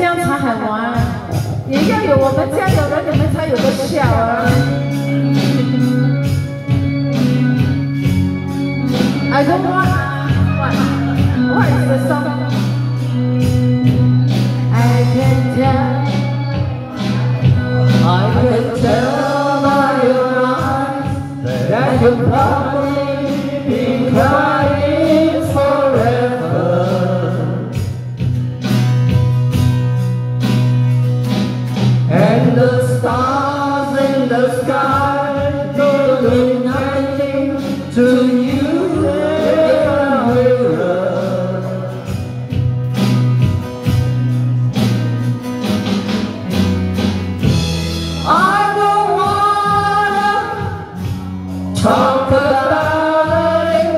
这样才好玩，也要有我们这样有人，你们才有个笑啊。I don't want what is the song? I can tell by your eyes that you'll probably be crying forever. And the stars in the sky don't mean nothing to you. Talk about it,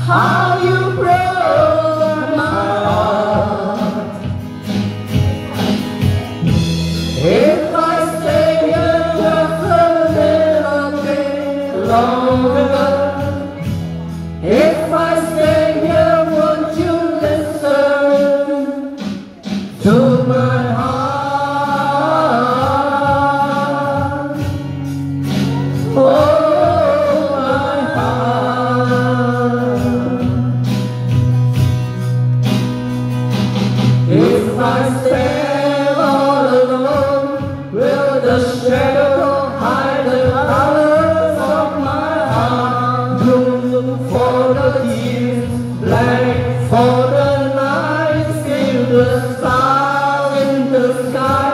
how you broke my heart. If I stay here just a little bit longer, if I stay here, won't you listen to my heart? Oh, if I stand all alone, will the shadow hide the colors of my heart? Blue for the tears, black for the nights, in the stars in the sky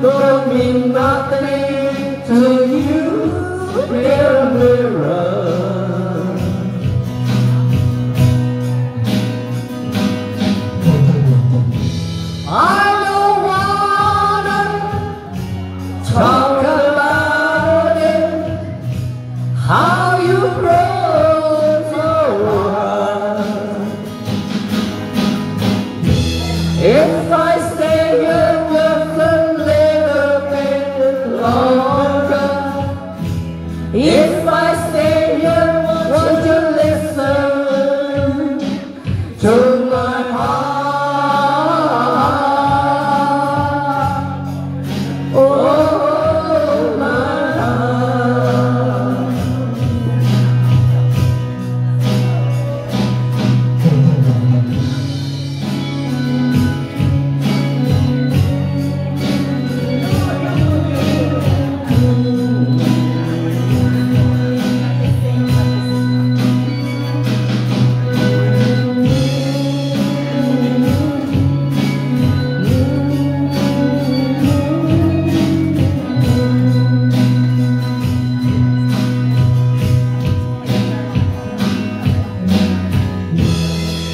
don't mean nothing to you, dear mirror. I don't wanna talk about it, how you broke so hard. If I stay here just a little bit longer, if I stay here, won't you listen to my heart? Oh, my heart.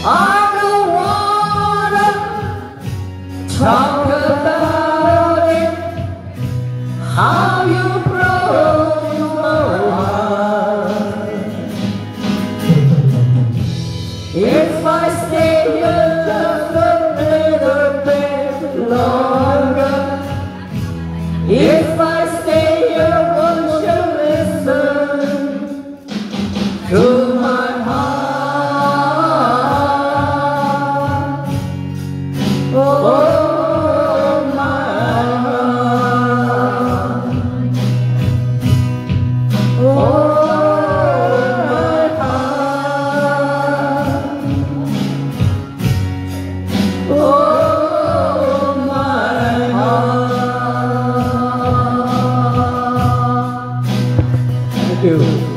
I don't wanna talk about it, how you broke my heart. If I stay here just a little bit longer, if I stay here, won't you listen to my heart? Oh, my heart. Oh, my heart. Oh, my heart. Thank you.